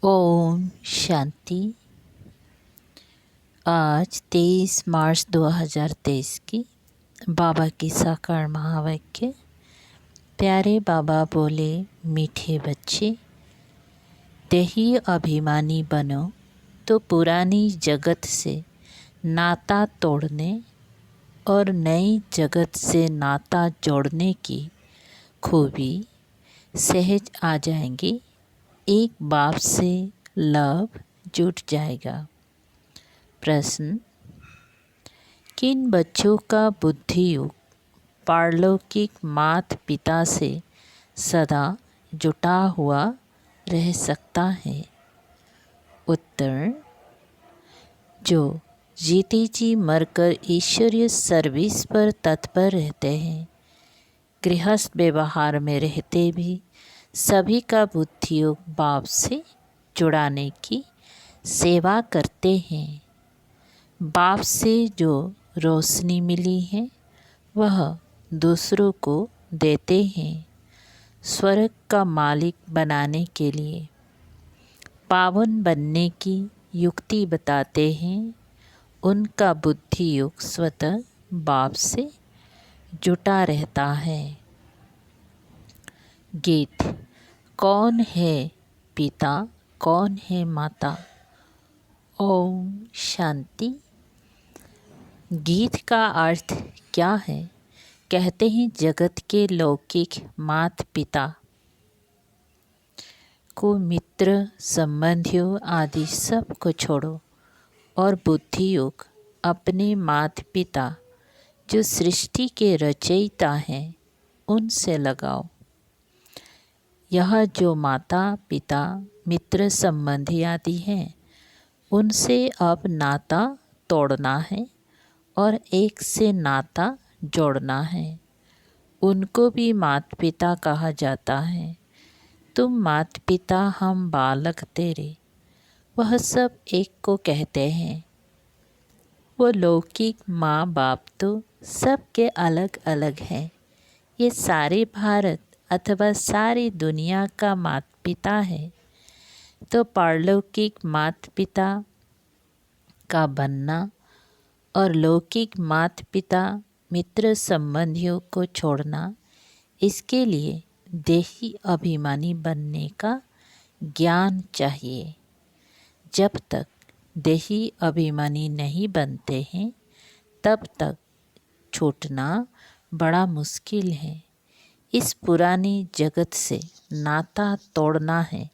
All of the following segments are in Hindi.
ओम शांति। आज 23 मार्च 2023 की बाबा की साकार महावाक्य। प्यारे बाबा बोले, मीठे बच्चे, देही अभिमानी बनो तो पुरानी जगत से नाता तोड़ने और नई जगत से नाता जोड़ने की खूबी सहज आ जाएंगी। एक बाप से लव जुट जाएगा। प्रश्न: किन बच्चों का बुद्धि युग पारलौकिक माता पिता से सदा जुटा हुआ रह सकता है? उत्तर: जो जीते जी मरकर ईश्वरीय सर्विस पर तत्पर रहते हैं, गृहस्थ व्यवहार में रहते भी सभी का बुद्धि योग बाप से जुड़ाने की सेवा करते हैं। बाप से जो रोशनी मिली है वह दूसरों को देते हैं। स्वर्ग का मालिक बनाने के लिए पावन बनने की युक्ति बताते हैं। उनका बुद्धि योग स्वतः बाप से जुटा रहता है। गीत: कौन है पिता, कौन है माता? ओम शांति। गीत का अर्थ क्या है? कहते हैं, जगत के लौकिक माता पिता को, मित्र संबंधियों आदि सब को छोड़ो और बुद्धि योग अपने माता पिता जो सृष्टि के रचयिता हैं उनसे लगाओ। यह जो माता पिता मित्र संबंधी आदि हैं उनसे अब नाता तोड़ना है और एक से नाता जोड़ना है। उनको भी माता पिता कहा जाता है। तुम माता पिता, हम बालक तेरे, वह सब एक को कहते हैं। वो लौकिक माँ बाप तो सबके अलग अलग हैं। ये सारे भारत अथवा सारी दुनिया का माता पिता है। तो पारलौकिक माता पिता का बनना और लौकिक माता पिता मित्र संबंधियों को छोड़ना, इसके लिए देही अभिमानी बनने का ज्ञान चाहिए। जब तक देही अभिमानी नहीं बनते हैं तब तक छूटना बड़ा मुश्किल है। इस पुरानी जगत से नाता तोड़ना है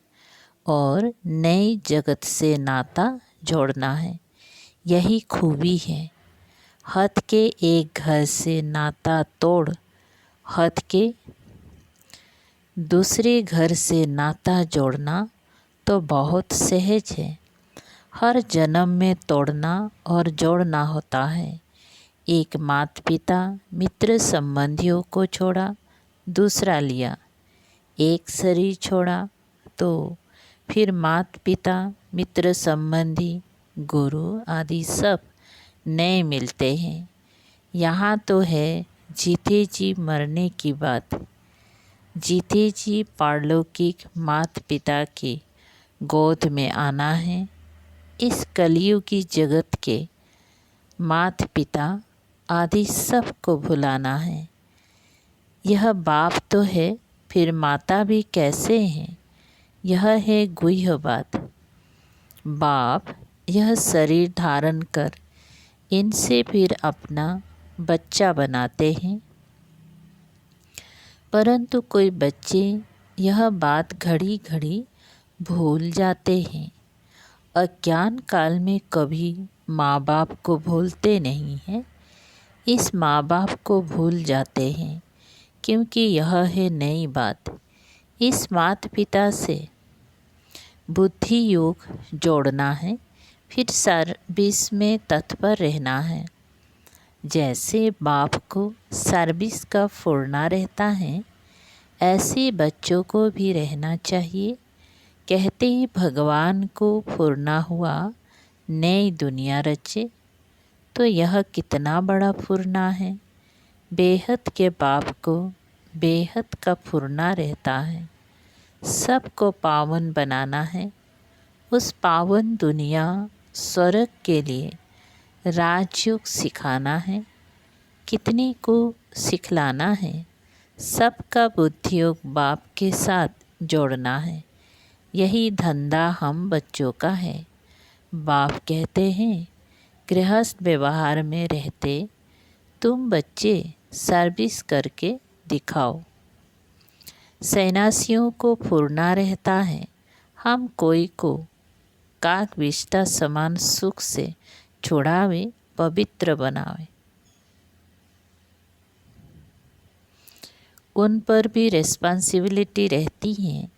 और नई जगत से नाता जोड़ना है। यही खूबी है। हद के एक घर से नाता तोड़ हद के दूसरे घर से नाता जोड़ना तो बहुत सहज है। हर जन्म में तोड़ना और जोड़ना होता है। एक माता पिता मित्र संबंधियों को छोड़ा, दूसरा लिया। एक शरीर छोड़ा तो फिर माता पिता मित्र संबंधी गुरु आदि सब नए मिलते हैं। यहाँ तो है जीते जी मरने की बात। जीते जी पारलौकिक माता पिता की गोद में आना है। इस कलयुग की जगत के माता पिता आदि सब को भुलाना है। यह बाप तो है, फिर माता भी कैसे हैं? यह है गुह्य बात। बाप यह शरीर धारण कर इनसे फिर अपना बच्चा बनाते हैं, परंतु कोई बच्चे यह बात घड़ी घड़ी भूल जाते हैं। अज्ञान काल में कभी माँ बाप को भूलते नहीं हैं। इस माँ बाप को भूल जाते हैं क्योंकि यह है नई बात। इस माता पिता से बुद्धि योग जोड़ना है, फिर सर्विस में तत्पर रहना है। जैसे बाप को सर्विस का फुर्ना रहता है, ऐसे बच्चों को भी रहना चाहिए। कहते ही भगवान को फुर्ना हुआ नई दुनिया रचे, तो यह कितना बड़ा फुर्ना है। बेहद के बाप को बेहद का फुर्ना रहता है। सबको पावन बनाना है उस पावन दुनिया स्वर्ग के लिए राजयोग सिखाना है, कितने को सिखलाना है। सबका बुद्धियोग बाप के साथ जोड़ना है, यही धंधा हम बच्चों का है। बाप कहते हैं गृहस्थ व्यवहार में रहते तुम बच्चे सर्विस करके दिखाओ। सन्यासियों को फुरना रहता है, हम कोई को काक विष्टा समान सुख से छुड़ावे, पवित्र बनावे। उन पर भी रिस्पॉन्सिबिलिटी रहती है,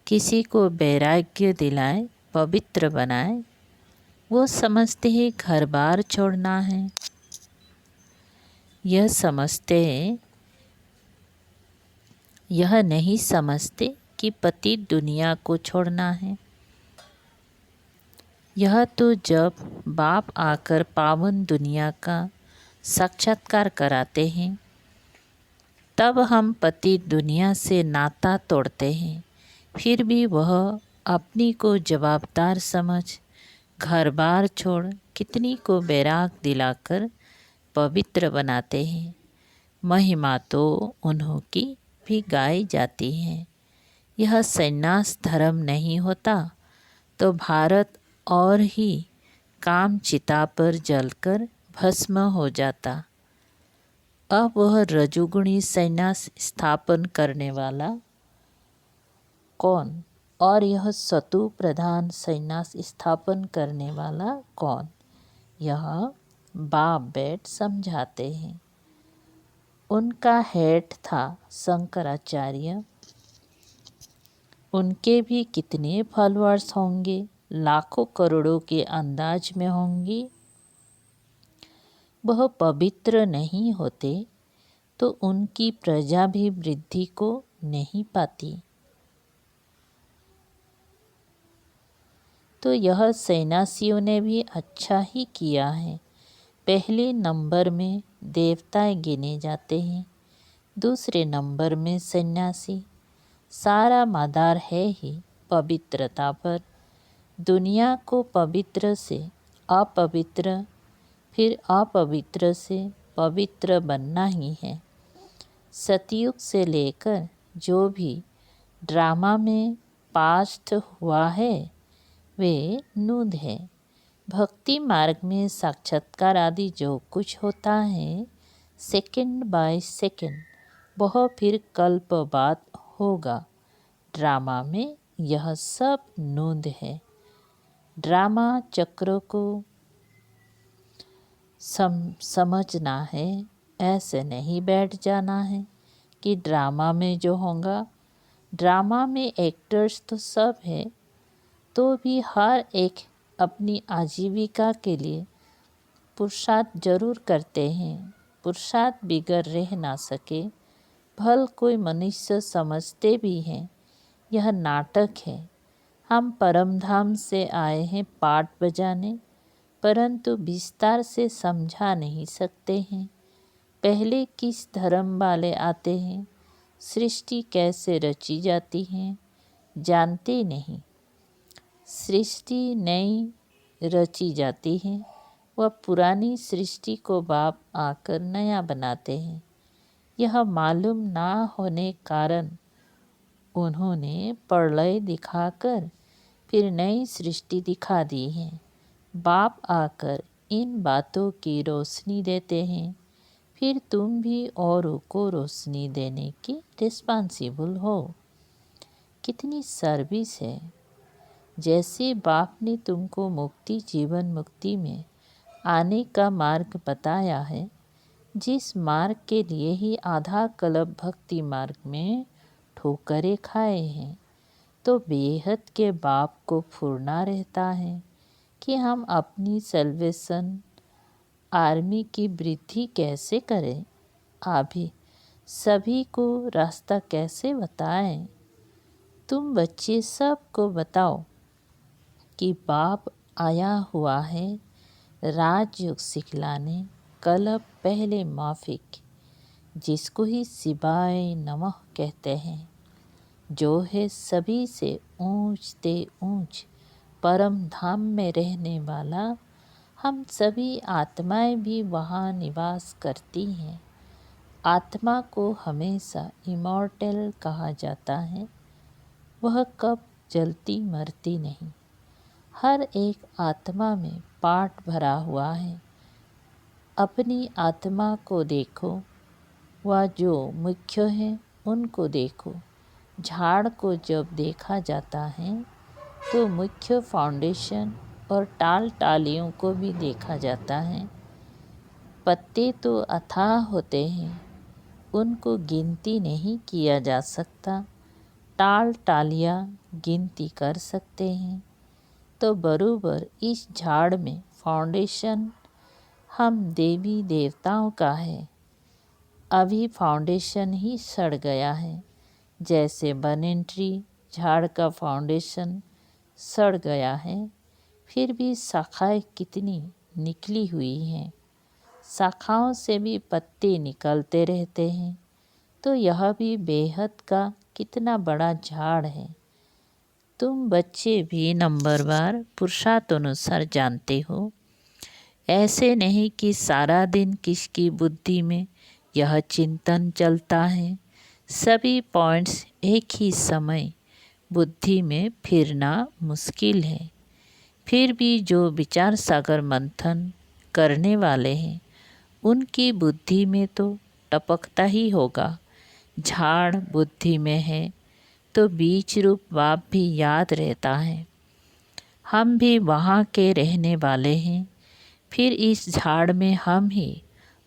किसी को वैराग्य दिलाए, पवित्र बनाए। वो समझते हैं घर बार छोड़ना है, यह नहीं समझते कि पति दुनिया को छोड़ना है। यह तो जब बाप आकर पावन दुनिया का साक्षात्कार कराते हैं तब हम पति दुनिया से नाता तोड़ते हैं। फिर भी वह अपनी को जवाबदार समझ घर बार छोड़ कितनी को बैराग दिलाकर पवित्र बनाते हैं। महिमा तो उन्हों की भी गाई जाती है। यह संन्यास धर्म नहीं होता तो भारत और ही काम चिता पर जलकर भस्म हो जाता। अब वह रजोगुणी संन्यास स्थापन करने वाला कौन और यह सतु प्रधान संन्यास स्थापन करने वाला कौन, यह बाप बैठ समझाते हैं। उनका हेड था शंकराचार्य, उनके भी कितने फॉलोअर्स होंगे, लाखों करोड़ों के अंदाज में होंगे। वह पवित्र नहीं होते तो उनकी प्रजा भी वृद्धि को नहीं पाती। तो यह सन्यासियों ने भी अच्छा ही किया है। पहले नंबर में देवताएं गिने जाते हैं, दूसरे नंबर में सन्यासी। सारा मदार है ही पवित्रता पर। दुनिया को पवित्र से अपवित्र, फिर अपवित्र से पवित्र बनना ही है। सतयुग से लेकर जो भी ड्रामा में पास्ट हुआ है वे नूद है। भक्ति मार्ग में साक्षात्कार आदि जो कुछ होता है सेकंड बाय सेकंड वह फिर कल्प बाद होगा। ड्रामा में यह सब नूद है। ड्रामा चक्र को समझना है, ऐसे नहीं बैठ जाना है कि ड्रामा में जो होगा। ड्रामा में एक्टर्स तो सब है, तो भी हर एक अपनी आजीविका के लिए पुरुषार्थ जरूर करते हैं। पुरुषार्थ बिगड़ रह ना सके, भल कोई मनुष्य समझते भी हैं यह नाटक है। हम परम धाम से आए हैं पाठ बजाने, परंतु विस्तार से समझा नहीं सकते हैं। पहले किस धर्म वाले आते हैं, सृष्टि कैसे रची जाती है जानते नहीं। सृष्टि नई रची जाती है, वह पुरानी सृष्टि को बाप आकर नया बनाते हैं। यह मालूम ना होने कारण उन्होंने प्रलय दिखाकर फिर नई सृष्टि दिखा दी है। बाप आकर इन बातों की रोशनी देते हैं, फिर तुम भी औरों को रोशनी देने की रिस्पॉन्सिबल हो। कितनी सर्विस है। जैसे बाप ने तुमको मुक्ति जीवन मुक्ति में आने का मार्ग बताया है, जिस मार्ग के लिए ही आधा कल्प भक्ति मार्ग में ठोकरें खाए हैं, तो बेहद के बाप को फुरना रहता है कि हम अपनी सल्वेशन आर्मी की वृद्धि कैसे करें, अभी सभी को रास्ता कैसे बताएं। तुम बच्चे सबको बताओ कि बाप आया हुआ है राजयोग सिखलाने। कल्प पहले माफिक, जिसको ही शिवाय नमः कहते हैं, जो है सभी से ऊंच ते ऊंच, परम धाम में रहने वाला, हम सभी आत्माएं भी वहाँ निवास करती हैं। आत्मा को हमेशा इमॉर्टल कहा जाता है। वह कब जलती मरती नहीं। हर एक आत्मा में पाठ भरा हुआ है। अपनी आत्मा को देखो, वह जो मुख्य है उनको देखो। झाड़ को जब देखा जाता है तो मुख्य फाउंडेशन और टाल टालियों को भी देखा जाता है। पत्ते तो अथाह होते हैं, उनको गिनती नहीं किया जा सकता। टाल टालियाँ गिनती कर सकते हैं। तो बराबर इस झाड़ में फाउंडेशन हम देवी देवताओं का है। अभी फाउंडेशन ही सड़ गया है। जैसे बनिन ट्री झाड़ का फाउंडेशन सड़ गया है, फिर भी शाखाएं कितनी निकली हुई हैं। शाखाओं से भी पत्ते निकलते रहते हैं। तो यह भी बेहद का कितना बड़ा झाड़ है। तुम बच्चे भी नंबरवार पुरुषार्थानुसार जानते हो। ऐसे नहीं कि सारा दिन किसकी बुद्धि में यह चिंतन चलता है। सभी पॉइंट्स एक ही समय बुद्धि में फिरना मुश्किल है। फिर भी जो विचार सागर मंथन करने वाले हैं, उनकी बुद्धि में तो टपकता ही होगा। झाड़ बुद्धि में है तो बीज रूप बाप भी याद रहता है। हम भी वहाँ के रहने वाले हैं। फिर इस झाड़ में हम ही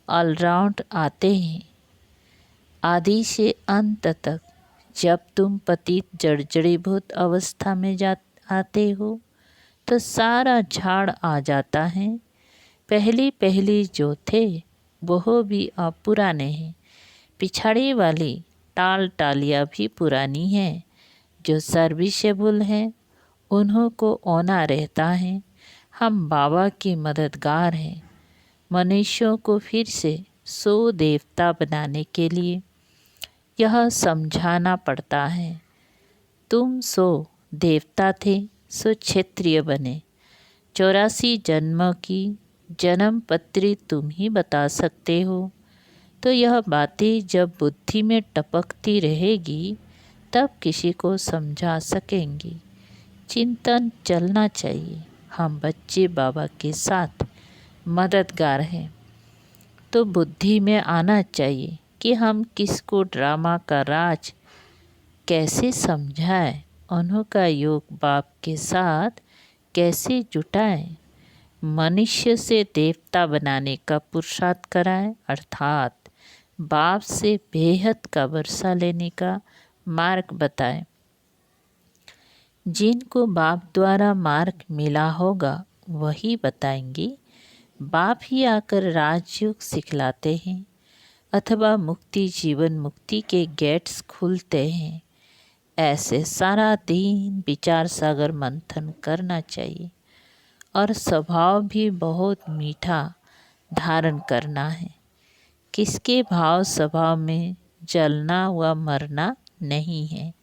ऑलराउंड आते हैं। आदि से अंत तक जब तुम पतित जर्जरीभूत अवस्था में आते हो तो सारा झाड़ आ जाता है। पहली जो थे वह भी अब पुराने हैं। पिछाड़ी वाली टाल टालियाँ भी पुरानी हैं। जो सर्विसेबल हैं उन्हों को ओना रहता है। हम बाबा की मददगार हैं। मनुष्यों को फिर से सो देवता बनाने के लिए यह समझाना पड़ता है। तुम सो देवता थे, सो क्षत्रिय बने। 84 जन्म की जन्म पत्री तुम ही बता सकते हो। तो यह बातें जब बुद्धि में टपकती रहेगी तब किसी को समझा सकेंगी। चिंतन चलना चाहिए। हम बच्चे बाबा के साथ मददगार हैं। तो बुद्धि में आना चाहिए कि हम किसको ड्रामा का राज कैसे समझाएं, उन्हों का योग बाप के साथ कैसे जुटाएं, मनुष्य से देवता बनाने का पुरुषार्थ कराएं, अर्थात बाप से बेहद का वर्षा लेने का मार्ग बताएं। जिनको बाप द्वारा मार्ग मिला होगा वही बताएंगे। बाप ही आकर राजयोग सिखलाते हैं अथवा मुक्ति जीवन मुक्ति के गेट्स खुलते हैं। ऐसे सारा दिन विचार सागर मंथन करना चाहिए और स्वभाव भी बहुत मीठा धारण करना है। किसके भाव स्वभाव में जलना व मरना नहीं है,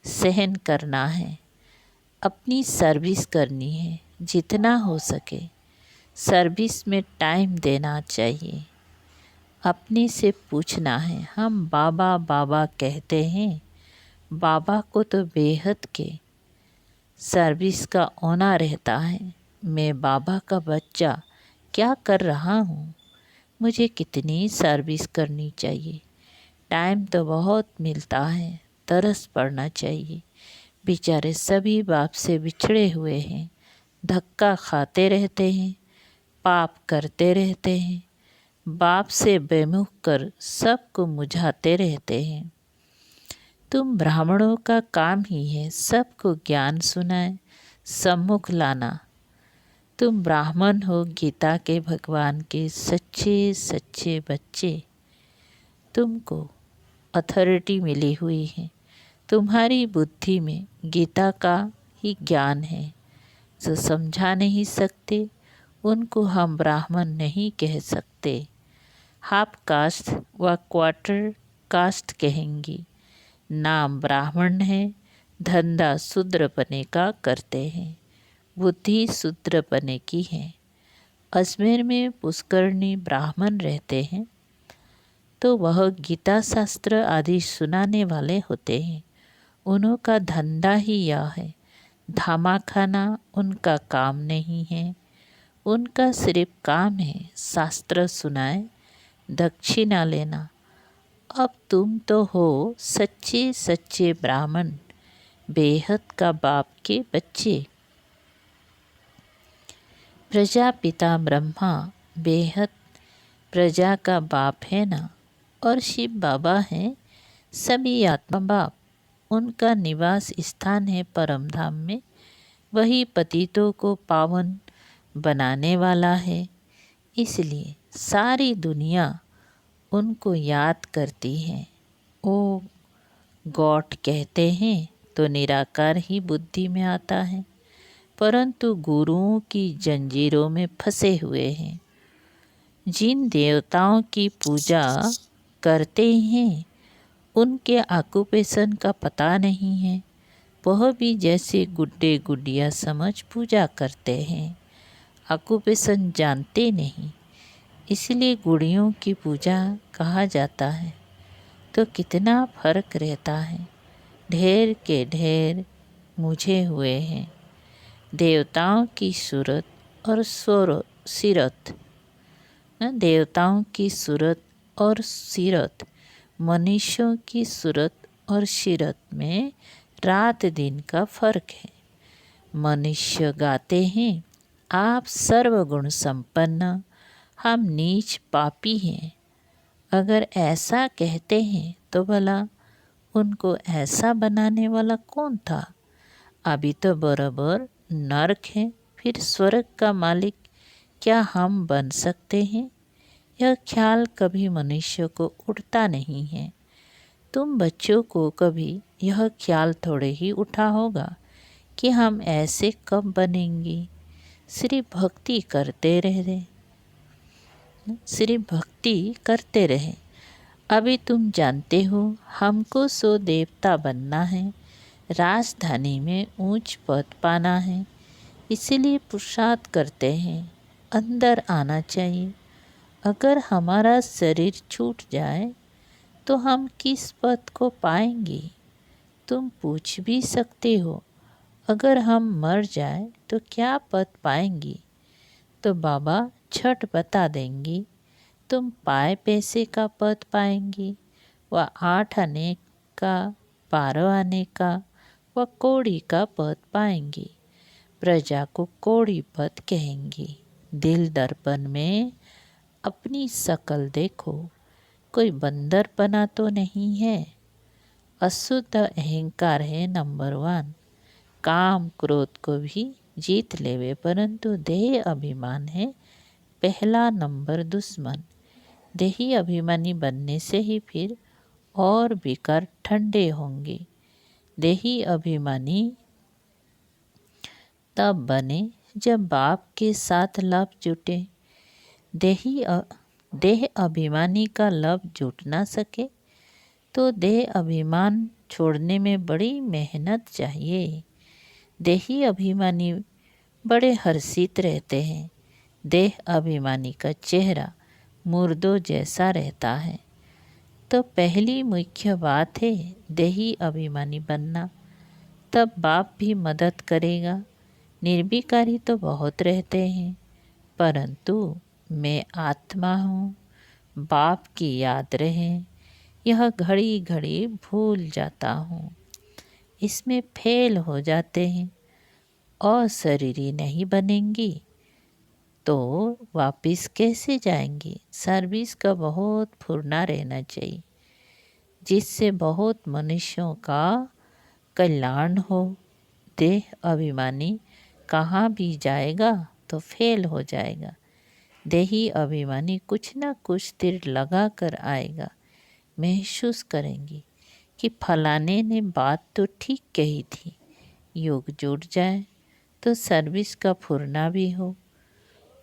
सहन करना है। अपनी सर्विस करनी है, जितना हो सके सर्विस में टाइम देना चाहिए। अपने से पूछना है, हम बाबा बाबा कहते हैं, बाबा को तो बेहद के सर्विस का होना रहता है। मैं बाबा का बच्चा क्या कर रहा हूँ, मुझे कितनी सर्विस करनी चाहिए। टाइम तो बहुत मिलता है, तरस पड़ना चाहिए। बेचारे सभी बाप से बिछड़े हुए हैं, धक्का खाते रहते हैं, पाप करते रहते हैं, बाप से बेमुख कर सबको मुझाते रहते हैं। तुम ब्राह्मणों का काम ही है सबको ज्ञान सुनाए, सम्मुख लाना। तुम ब्राह्मण हो, गीता के भगवान के सच्चे सच्चे बच्चे। तुमको अथॉरिटी मिली हुई है। तुम्हारी बुद्धि में गीता का ही ज्ञान है। जो समझा नहीं सकते उनको हम ब्राह्मण नहीं कह सकते। हाफ कास्ट व क्वार्टर कास्ट कहेंगी। नाम ब्राह्मण है, धंधा शूद्र बने का करते हैं। बुद्धि शूद्र पने की है। अजमेर में पुष्करणी ब्राह्मण रहते हैं, तो वह गीता शास्त्र आदि सुनाने वाले होते हैं। उनका धंधा ही यह है। धामा खाना उनका काम नहीं है। उनका सिर्फ काम है शास्त्र सुनाए, दक्षिणा लेना। अब तुम तो हो सच्चे सच्चे ब्राह्मण, बेहद का बाप के बच्चे। प्रजापिता ब्रह्मा बेहद प्रजा का बाप है ना, और शिव बाबा हैं सभी आत्मा बाप। उनका निवास स्थान है परम धाम में। वही पतितों को पावन बनाने वाला है। इसलिए सारी दुनिया उनको याद करती है। ओ गॉड कहते हैं तो निराकार ही बुद्धि में आता है, परंतु गुरुओं की जंजीरों में फंसे हुए हैं। जिन देवताओं की पूजा करते हैं उनके ऑक्यूपेशन का पता नहीं है। वह भी जैसे गुड्डे गुडिया समझ पूजा करते हैं, ऑक्यूपेशन जानते नहीं। इसलिए गुड़ियों की पूजा कहा जाता है। तो कितना फर्क रहता है। ढेर के ढेर मुझे हुए हैं। देवताओं की सूरत और सीरत, देवताओं की सूरत और सीरत, मनुष्यों की सूरत और सीरत में रात दिन का फर्क है। मनुष्य गाते हैं आप सर्वगुण संपन्न, हम नीच पापी हैं। अगर ऐसा कहते हैं तो भला उनको ऐसा बनाने वाला कौन था? अभी तो बराबर नरक है, फिर स्वर्ग का मालिक क्या हम बन सकते हैं? यह ख्याल कभी मनुष्य को उठता नहीं है। तुम बच्चों को कभी यह ख्याल थोड़े ही उठा होगा कि हम ऐसे कब बनेंगे। सिर्फ भक्ति करते रहे, सिर्फ भक्ति करते रहे। अभी तुम जानते हो हमको सो देवता बनना है, राजधानी में ऊंच पद पाना है। इसीलिए पुरुषार्थ करते हैं, अंदर आना चाहिए। अगर हमारा शरीर छूट जाए तो हम किस पद को पाएंगे? तुम पूछ भी सकते हो, अगर हम मर जाए तो क्या पद पाएंगे? तो बाबा छठ बता देंगे, तुम पाए पैसे का पद पाएंगी, व 8 आने का, 12 आने का, व कौड़ी का पद पाएंगी। प्रजा को कौड़ी पद कहेंगी। दिल दर्पण में अपनी शकल देखो, कोई बंदर बना तो नहीं है। अशुद्ध अहंकार है नंबर 1। काम क्रोध को भी जीत लेवे, परंतु देह अभिमान है पहला नंबर दुश्मन। देही अभिमानी बनने से ही फिर और विकार ठंडे होंगे। देही अभिमानी तब बने जब बाप के साथ लव जुटे। देह अभिमानी का लव जुट ना सके तो देह अभिमान छोड़ने में बड़ी मेहनत चाहिए। देही अभिमानी बड़े हर्षित रहते हैं। देह अभिमानी का चेहरा मुर्दों जैसा रहता है। तो पहली मुख्य बात है देही अभिमानी बनना, तब बाप भी मदद करेगा। निर्विकारी तो बहुत रहते हैं, परंतु मैं आत्मा हूँ, बाप की याद रहे, यह घड़ी घड़ी भूल जाता हूँ। इसमें फेल हो जाते हैं और शरीरी नहीं बनेंगी तो वापिस कैसे जाएंगी? सर्विस का बहुत फुरना रहना चाहिए, जिससे बहुत मनुष्यों का कल्याण हो। देह अभिमानी कहाँ भी जाएगा तो फेल हो जाएगा। देही अभिमानी कुछ न कुछ तीर लगा कर आएगा। महसूस करेंगी कि फलाने ने बात तो ठीक कही थी। योग जुट जाए तो सर्विस का फुरना भी हो।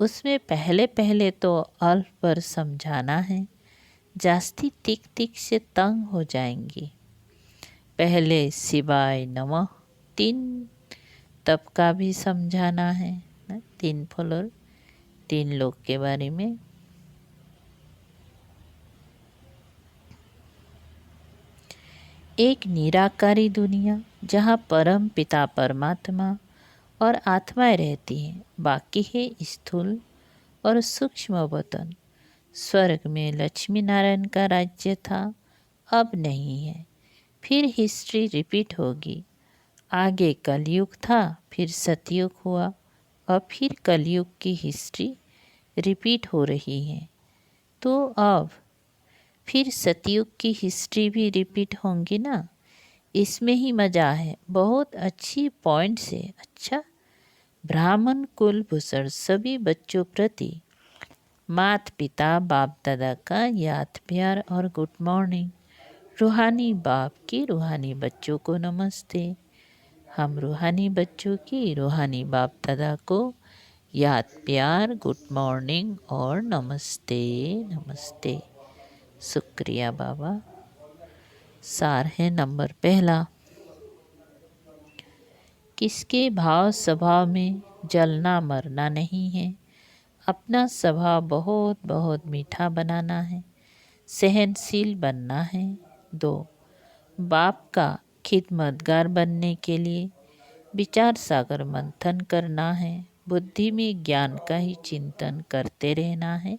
उसमें पहले पहले तो अल्प पर समझाना है, जास्ती तिक तिक से तंग हो जाएंगी। पहले शिवाय नमः 3 तप का भी समझाना है ना, 3 फ्लोर 3 लोक के बारे में। एक निराकारी दुनिया जहाँ परम पिता परमात्मा और आत्माएं रहती हैं, बाकी है स्थूल और सूक्ष्म वतन। स्वर्ग में लक्ष्मी नारायण का राज्य था, अब नहीं है। फिर हिस्ट्री रिपीट होगी। आगे कलयुग था, फिर सतयुग हुआ, अब फिर कलयुग की हिस्ट्री रिपीट हो रही है। तो अब फिर सतयुग की हिस्ट्री भी रिपीट होंगी ना, इसमें ही मज़ा है। बहुत अच्छी पॉइंट से। अच्छा, ब्राह्मण कुलभूषण सभी बच्चों प्रति माता पिता बाप दादा का याद प्यार और गुड मॉर्निंग। रूहानी बाप की रूहानी बच्चों को नमस्ते। हम रूहानी बच्चों की रूहानी बाप दादा को याद प्यार गुड मॉर्निंग और नमस्ते नमस्ते। शुक्रिया बाबा। सार है नंबर पहला। किसके भाव स्वभाव में जलना मरना नहीं है। अपना स्वभाव बहुत बहुत मीठा बनाना है, सहनशील बनना है। 2, बाप का खिदमतगार बनने के लिए विचार सागर मंथन करना है। बुद्धि में ज्ञान का ही चिंतन करते रहना है।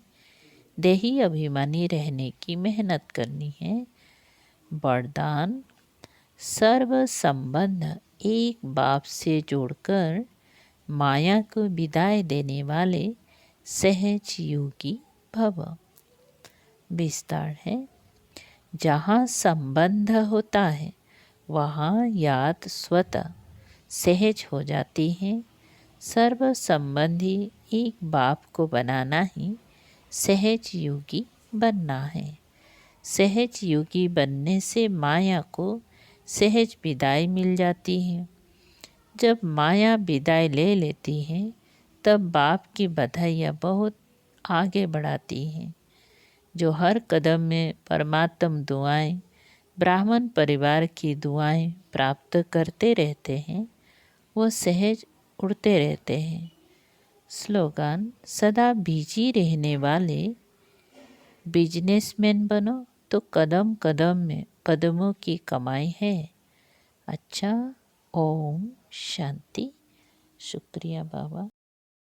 देही अभिमानी रहने की मेहनत करनी है। वरदान, सर्व संबंध एक बाप से जोड़कर माया को विदाई देने वाले सहज योगी भव। विस्तार है, जहाँ संबंध होता है वहाँ याद स्वतः सहज हो जाती है। सर्व संबंधी एक बाप को बनाना ही सहज योगी बनना है। सहज योगी बनने से माया को सहज विदाई मिल जाती है। जब माया विदाई ले लेती है तब बाप की बधाइयाँ बहुत आगे बढ़ाती हैं। जो हर कदम में परमात्म दुआएं, ब्राह्मण परिवार की दुआएं प्राप्त करते रहते हैं, वो सहज उड़ते रहते हैं। स्लोगन, सदा बिजी रहने वाले बिजनेसमैन बनो तो कदम कदम में पदमों की कमाई है। अच्छा, ओम शांति। शुक्रिया बाबा।